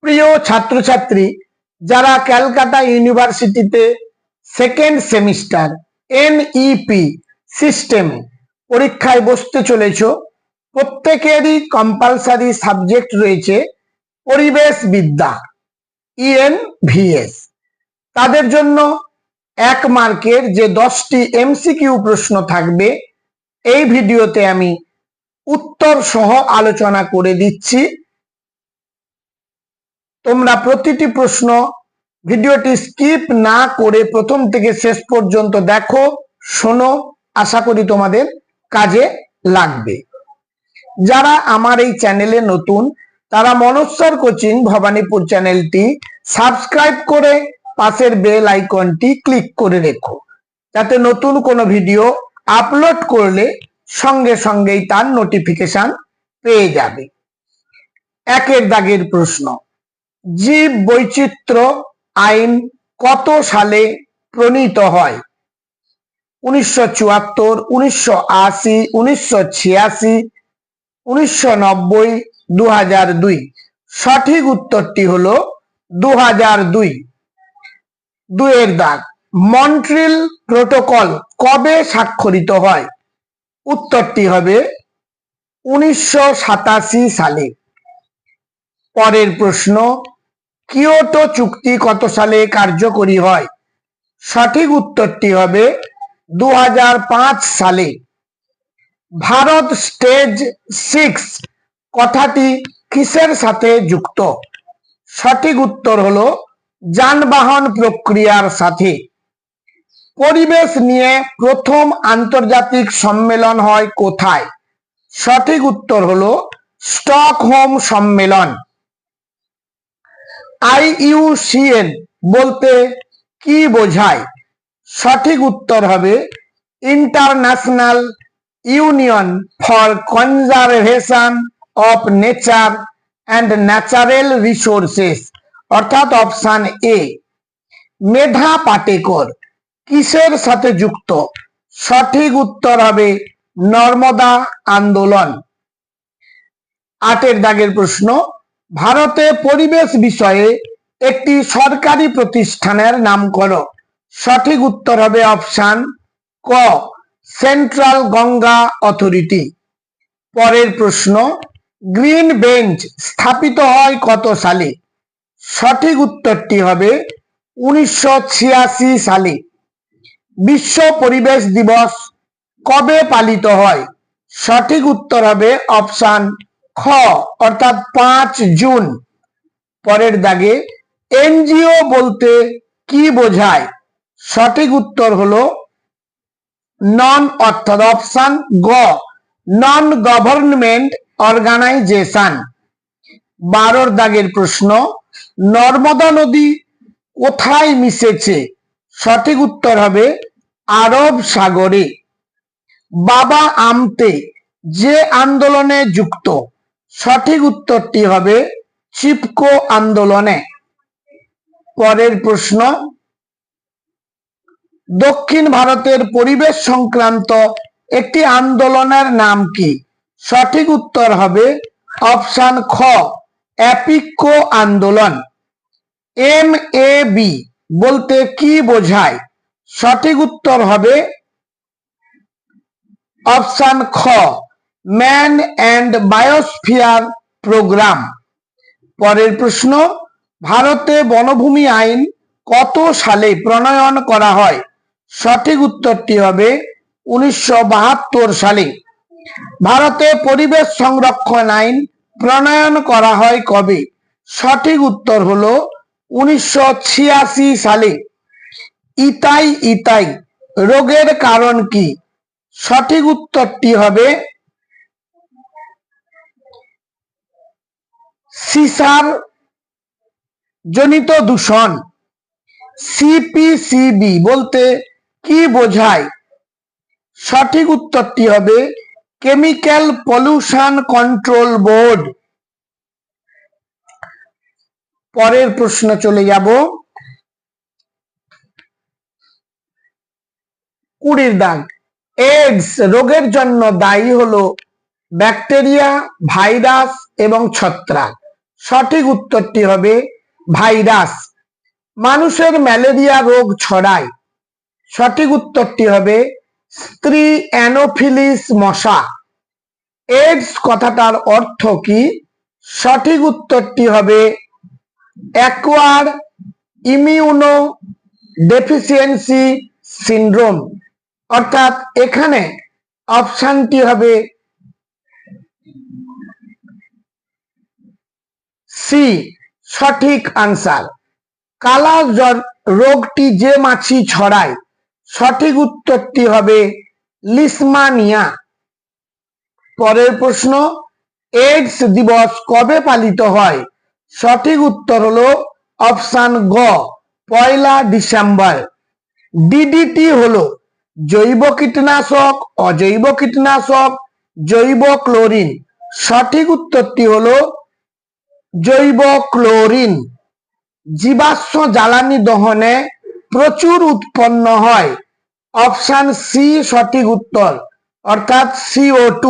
প্রিয় ছাত্রছাত্রী, যারা ক্যালকাটা ইউনিভার্সিটিতে সেকেন্ড সেমিস্টার এনইপি সিস্টেমে পরীক্ষায় বসতে চলেছ, প্রত্যেকেরই কম্পালসারি সাবজেক্ট রয়েছে পরিবেশ বিদ্যা ইএনভিএস। তাদের জন্য 1 মার্কের যে 10টি এমসিকিউ প্রশ্ন থাকবে, এই ভিডিওতে আমি উত্তর সহ আলোচনা করে দিচ্ছি। তোমরা প্রতিটি প্রশ্ন ভিডিওটি স্কিপ না করে প্রথম থেকে শেষ পর্যন্ত দেখো, শোনো, আশা করি তোমাদের কাজে লাগবে। যারা আমার এই চ্যানেলে নতুন, তারা মনস্বর কোচিং ভবানীপুর চ্যানেলটি সাবস্ক্রাইব করে পাশের বেল আইকনটি ক্লিক করে রেখো, যাতে নতুন কোনো ভিডিও আপলোড করলে সঙ্গে সঙ্গেই তার নোটিফিকেশন পেয়ে যাবে। 1 দাগের প্রশ্ন, জীব বৈচিত্র্য আইন কত সালে প্রণীত হয়? 1974, 1980, 1986, 1990, 2002। সঠিক উত্তরটি হলো 2002। 2 দাগ, মন্ট্রিল প্রোটোকল কবে স্বাক্ষরিত হয়? উত্তরটি হবে 1987 সালে। পরের প্রশ্ন, কিয়োটো চুক্তি কত সালে কার্যকরী হয়? সঠিক উত্তরটি হবে 2005 সালে। ভারত স্টেজ 6 কথাটি কিসের সাথে যুক্ত? সঠিক উত্তর হলো যানবাহন প্রক্রিয়ার সাথে। পরিবেশ নিয়ে প্রথম আন্তর্জাতিক সম্মেলন হয় কোথায়? সঠিক উত্তর হলো স্টকহোম সম্মেলন। IUCN বলতে কি বোঝায়? সঠিক উত্তর হবে international union for conservation of nature and natural resources, অর্থাৎ অপশন এ। মেধা পাটেকর কিসের সাথে যুক্ত? সঠিক উত্তর হবে নর্মদা আন্দোলন। 8 দাগের প্রশ্ন, ভারতে পরিবেশ বিষয়ে একটি সরকারি প্রতিষ্ঠানের নাম করো। সঠিক উত্তর হবে অপশন ক, সেন্ট্রাল গঙ্গা অথরিটি। পরের প্রশ্ন, গ্রিন বেঞ্চ স্থাপিত হয় কত সালে? সঠিক উত্তরটি হবে 1986 সালে। বিশ্ব পরিবেশ দিবস কবে পালিত হয়? সঠিক উত্তর হবে অপশন খ, অর্থাৎ 5 জুন। পরের দাগে, এনজিও বলতে কি বোঝায়? সঠিক উত্তর হলো নন, অর্থাৎ অপশন গ, নন গভর্নমেন্ট অর্গানাইজেশন। 12 দাগের প্রশ্ন, নর্মদা নদী কোথায় মিশেছে? সঠিক উত্তর হবে আরব সাগরে। বাবা আমতে যে আন্দোলনে যুক্ত? সঠিক উত্তরটি হবে চিপকো আন্দোলনে। পরের প্রশ্ন, দক্ষিণ ভারতের পরিবেশ সংক্রান্ত একটি আন্দোলনের নাম কি? সঠিক উত্তর হবে অপশন খ, অ্যাপিকো আন্দোলন। MAB বলতে কি বোঝায়? সঠিক উত্তর হবে অপশন খ, ম্যান অ্যান্ড বায়োস্ফিয়ার প্রোগ্রাম। পরের প্রশ্ন, ভারতে বনভূমি আইন কত সালে প্রণয়ন করা হয়? সঠিক উত্তরটি হবে 1972 সালে। ভারতে পরিবেশ সংরক্ষণ আইন প্রণয়ন করা হয় কবে? সঠিক উত্তর হলো 1986 সালে। ইতাই ইতাই রোগের কারণ কি? সঠিক উত্তরটি হবে সিসার জনিত দূষণ। CPCB বলতে কি বোঝায়? সঠিক উত্তরটি হবে কেমিক্যাল পলিউশন কন্ট্রোল বোর্ড। পরের প্রশ্ন চলে যাব। 20 দাগ, এইডস রোগের জন্য দায়ী হলো ব্যাকটেরিয়া, ভাইরাস এবং ছত্রাক। সঠিক উত্তরটি হবে ভাইরাস। মানুষের ম্যালেরিয়া রোগ ছড়ায়, সঠিক উত্তরটি হবে স্ত্রী অ্যানোফিলিস মশা। এইডস কথাটার অর্থ কি? সঠিক উত্তরটি হবে অ্যাকোয়ার ইমিউনো ডেফিসিয়েন্সি সিন্ড্রোম, অর্থাৎ এখানে অপশনটি হবে সি, সঠিক আনসার। কালা জ্বর রোগটি যে মাছি ছড়ায়, সঠিক উত্তরটি হবে লিশমানিয়া। পরের প্রশ্ন, এইডস দিবস কবে পালিত হয়? সঠিক উত্তর হলো অপশন গ, 1 ডিসেম্বর। ডিডিটি হলো জৈব কীটনাশক, অজৈব কীটনাশক, জৈব ক্লোরিন। সঠিক উত্তরটি হলো জৈব ক্লোরিন। জীবাশ্ম জ্বালানি দহনে প্রচুর উৎপন্ন হয়, অপশন সি সঠিক উত্তর, অর্থাৎ CO2।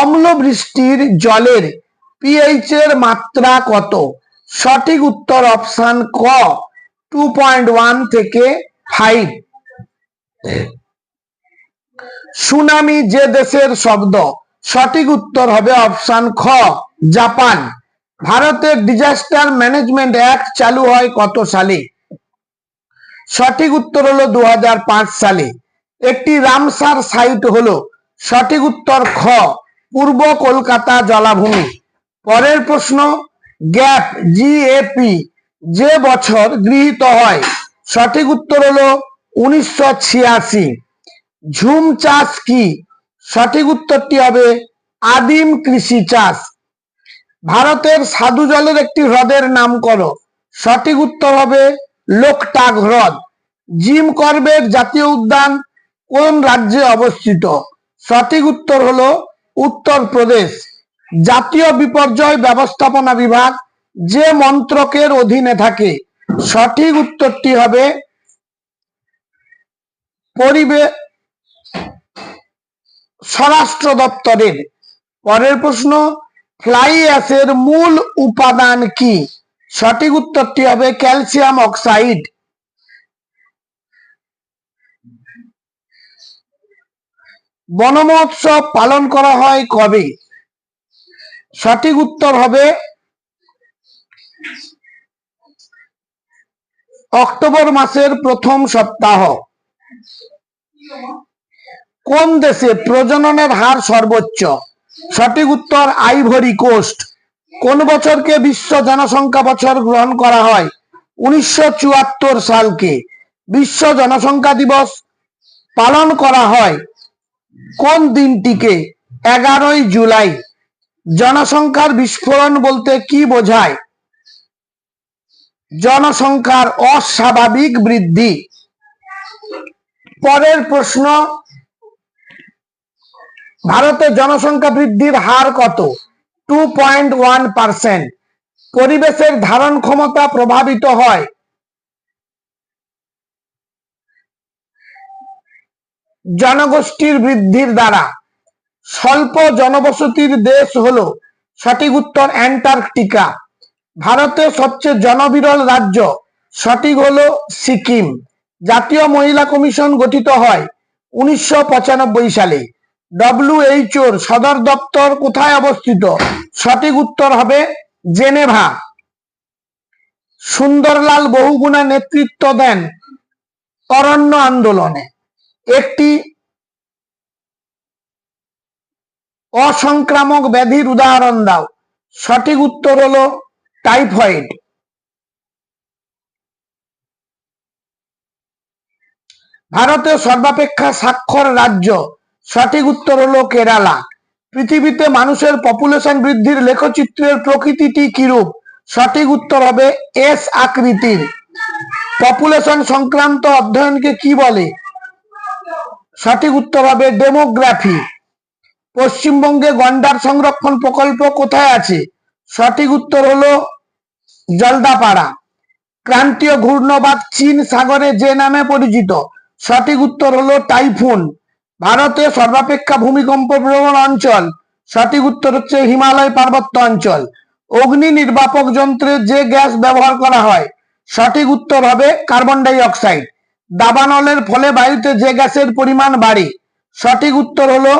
অম্ল বৃষ্টির জলের পিএইচ এর মাত্রা কত? সঠিক উত্তর অপশন ক, 2.1 থেকে 5। সুনামি যে দেশের শব্দ? সঠিক উত্তর হবে অপশন খ, জাপান। ভারতের ডিজাস্টার ম্যানেজমেন্ট অ্যাক্ট চালু হয় কত সালে? সঠিক উত্তর হলো 2005 সালে। একটি রামসার সাইট হলো? সঠিক উত্তর খ, পূর্ব কলকাতা জলাভূমি। পরের প্রশ্ন, গ্যাপ GAP যে বছর গৃহীত হয়? সঠিক উত্তর হলো 1986। ঝুম চাষ কি? সঠিক উত্তরটি হবে আদিম কৃষি চাষ। ভারতের সাধু জলের একটি হ্রদের নাম করো? সঠিক উত্তর হবে লোকটাক হ্রদ। জিম করবেট জাতীয় উদ্যান কোন রাজ্যে অবস্থিত? সঠিক উত্তর হলো উত্তরপ্রদেশ। জাতীয় বিপর্যয় ব্যবস্থাপনা বিভাগ যে মন্ত্রকের অধীনে থাকে? সঠিক উত্তরটি হবে স্বরাষ্ট্র দপ্তরের। পরের প্রশ্ন, ফ্লাই অ্যাশের মূল উপাদান কি? সঠিক উত্তরটি হবে ক্যালসিয়াম অক্সাইড। বন মহোৎসব পালন করা হয় কবে? সঠিক উত্তর হবে অক্টোবর মাসের প্রথম সপ্তাহ। কোন দেশে প্রজননের হার সর্বোচ্চ? সঠিক উত্তর আইভরি কোস্ট। কোন বছরকে বিশ্ব জনসংখ্যা বছর গ্রহণ করা হয়? 1974 সালকে। বিশ্ব জনসংখ্যা দিবস পালন করা হয় কোন দিনটিকে? 11 জুলাই। জনসংখ্যার বিস্ফোরণ বলতে কি বোঝায়? জনসংখ্যার অস্বাভাবিক বৃদ্ধি। পরের প্রশ্ন, ভারতে জনসংখ্যা বৃদ্ধির হার কত? 2.1%। পরিবেশের ধারণ ক্ষমতা প্রভাবিত হয় জনগোষ্ঠীর বৃদ্ধির দ্বারা। স্বল্প জনবসতির দেশ হলো? সঠিক উত্তর অ্যান্টার্কটিকা। ভারতের সবচেয়ে জনবিরল রাজ্য? সঠিক হলো সিকিম। জাতীয় মহিলা কমিশন গঠিত হয় 1995 সালে। WHO সদর দপ্তর কোথায় অবস্থিত? সঠিক উত্তর হবে জেনেভা। সুন্দরলাল বহুগুণা নেতৃত্ব দেন অরণ্য আন্দোলনে। একটি অসংক্রামক ব্যাধির উদাহরণ দাও। সঠিক উত্তর হলো টাইফয়েড। ভারতের সর্বাপেক্ষা সাক্ষর রাজ্য? সঠিক উত্তর হলো কেরালা। পৃথিবীতে মানুষের পপুলেশন বৃদ্ধির লেখচিত্রের প্রকৃতিটি কিরূপ? সঠিক উত্তর হবে এস আকৃতির। পপুলেশন সংক্রান্ত অধ্যয়নকে কি বলে? সঠিক উত্তর হবে ডেমোগ্রাফি। পশ্চিমবঙ্গে গন্ডার সংরক্ষণ প্রকল্প কোথায় আছে? সঠিক উত্তর হলো জলদাপাড়া। ক্রান্তীয় ঘূর্ণবাদ চীন সাগরে যে নামে পরিচিত? সঠিক উত্তর হলো টাইফুন। ভারতে সর্বাপেক্ষা ভূমিকম্প প্রবণ অঞ্চল? সঠিক উত্তর হচ্ছে হিমালয় পার্বত্য অঞ্চল। অগ্নি নির্বাপক যন্ত্রে যে গ্যাস ব্যবহার করা হয়? সঠিক উত্তর হবে কার্বন ডাই অক্সাইড। দাবানলের ফলে বায়ুতে যে গ্যাসের পরিমাণ বাড়ে? সঠিক উত্তর হলো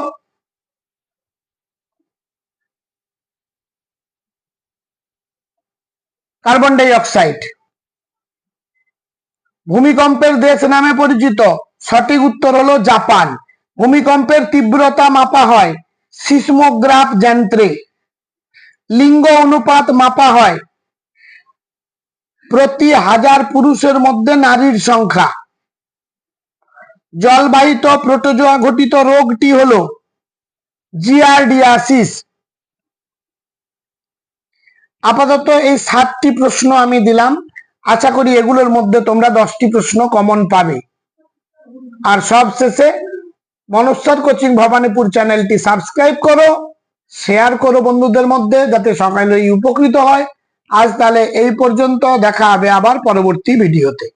কার্বন ডাই অক্সাইড। ভূমিকম্পের দেশ নামে পরিচিত? সঠিক উত্তর হলো জাপান। ভূমিকম্পের তীব্রতা মাপা হয় সিসমোগ্রাফ যন্ত্রে। লিঙ্গ অনুপাত মাপা হয় প্রতি 1000 পুরুষের মধ্যে নারীর সংখ্যা। জলবাহিত প্রোটোজোয়া ঘটিত রোগটি হলো জিয়ারডিয়াসিস। আপাতত এই 7টি প্রশ্ন আমি দিলাম, আশা করি এগুলোর মধ্যে তোমরা 10টি প্রশ্ন কমন পাবে। আর সব শেষে মনস্বর কোচিং ভবানীপুর চ্যানেলটি সাবস্ক্রাইব করো, শেয়ার করো বন্ধুদের মধ্যে, যাতে সকালে উপকৃত হয়। আজ তাহলে এই পর্যন্ত, দেখা হবে আবার পরবর্তী ভিডিওতে।